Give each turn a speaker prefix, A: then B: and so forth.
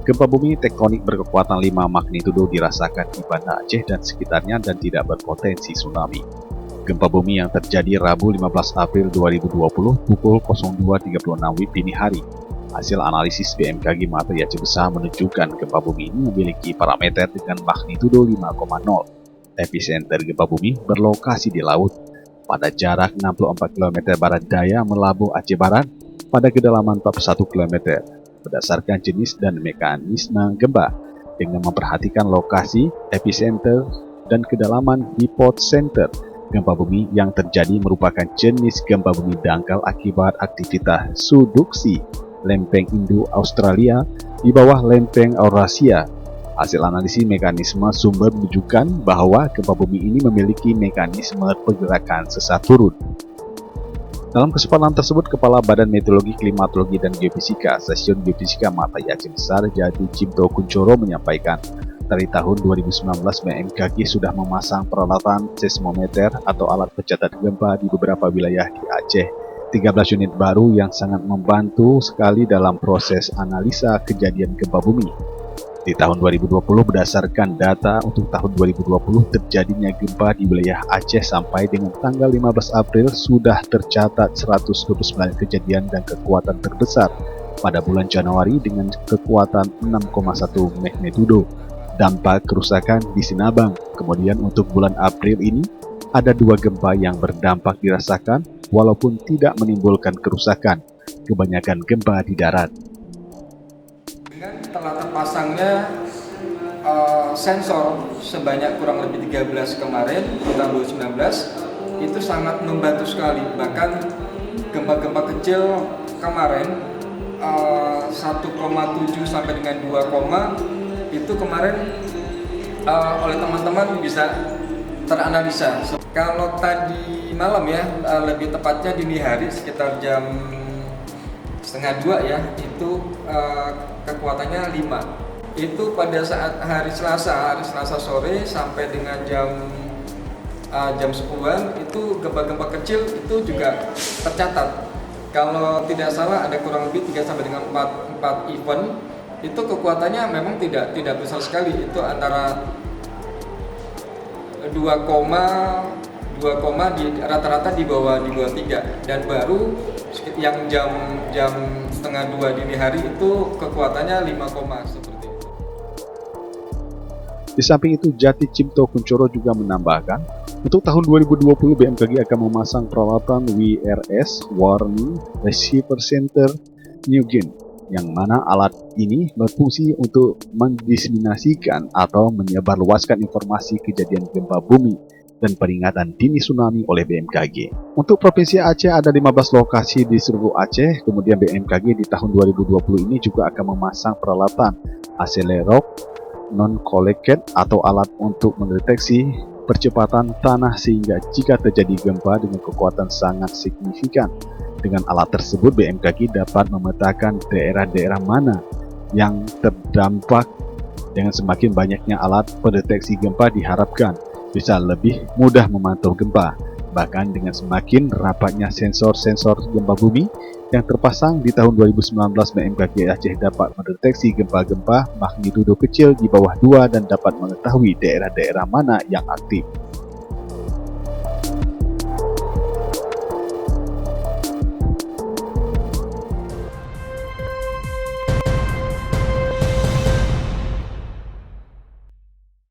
A: Gempa bumi tektonik berkekuatan 5 magnitudo dirasakan di Banda Aceh dan sekitarnya dan tidak berpotensi tsunami. Gempa bumi yang terjadi Rabu 15 April 2020 pukul 02.36 WIB dini hari. Hasil analisis BMKG Mata Aceh Besar menunjukkan gempa bumi ini memiliki parameter dengan magnitudo 5,0. Epicenter gempa bumi berlokasi di laut pada jarak 64 km barat daya Melabuh Aceh Barat pada kedalaman 41 km berdasarkan jenis dan mekanisme gempa dengan memperhatikan lokasi, epicenter, dan kedalaman hypocenter. Gempa bumi yang terjadi merupakan jenis gempa bumi dangkal akibat aktivitas subduksi lempeng Indo-Australia di bawah lempeng Eurasia. Hasil analisis mekanisme sumber menunjukkan bahwa gempa bumi ini memiliki mekanisme pergerakan sesar turun. Dalam kesempatan tersebut, Kepala Badan Meteorologi, Klimatologi, dan Geofisika Stasiun Geofisika Mata Aceh Besar Jati Cipto Kuncoro menyampaikan, dari tahun 2019 BMKG sudah memasang peralatan seismometer atau alat pencatat gempa di beberapa wilayah di Aceh. 13 unit baru yang sangat membantu sekali dalam proses analisa kejadian gempa bumi. Di tahun 2020 berdasarkan data untuk tahun 2020 terjadinya gempa di wilayah Aceh sampai dengan tanggal 15 April sudah tercatat 129 kejadian dan kekuatan terbesar pada bulan Januari dengan kekuatan 6,1 magnitudo. Dampak kerusakan di Sinabang. Kemudian untuk bulan April ini ada 2 gempa yang berdampak dirasakan walaupun tidak menimbulkan kerusakan, kebanyakan gempa di darat.
B: Dengan telah terpasangnya sensor sebanyak kurang lebih 13 kemarin di tahun 2019 itu sangat membantu sekali. Bahkan gempa-gempa kecil kemarin 1,7 sampai dengan 2, itu kemarin oleh teman-teman bisa teranalisa. Kalau tadi malam ya, lebih tepatnya dini hari sekitar jam 1:30 ya, itu kekuatannya 5. Itu pada saat hari Selasa sore sampai dengan jam 10-an itu gempa-gempa kecil itu juga tercatat. Kalau tidak salah ada kurang lebih 3 sampai dengan 4 event. Itu kekuatannya memang tidak besar sekali, itu antara 2, di rata-rata di bawah 3, dan baru yang jam 1:30 dini hari itu kekuatannya 5, seperti itu.
A: Di samping itu, Jati Cipto Kuncoro juga menambahkan, untuk tahun 2020 BMKG akan memasang peralatan WRS Warning Receiver Center Newgen, yang mana alat ini berfungsi untuk mendiseminasikan atau menyebarluaskan informasi kejadian gempa bumi dan peringatan dini tsunami oleh BMKG. Untuk Provinsi Aceh ada 15 lokasi di seluruh Aceh, kemudian BMKG di tahun 2020 ini juga akan memasang peralatan Accelerock Non-Collected atau alat untuk mendeteksi percepatan tanah sehingga jika terjadi gempa dengan kekuatan sangat signifikan. Dengan alat tersebut BMKG dapat memetakan daerah-daerah mana yang terdampak. Dengan semakin banyaknya alat pendeteksi gempa diharapkan bisa lebih mudah memantau gempa. Bahkan dengan semakin rapatnya sensor-sensor gempa bumi yang terpasang di tahun 2019 BMKG Aceh dapat mendeteksi gempa-gempa magnitudo kecil di bawah 2 dan dapat mengetahui daerah-daerah mana yang aktif.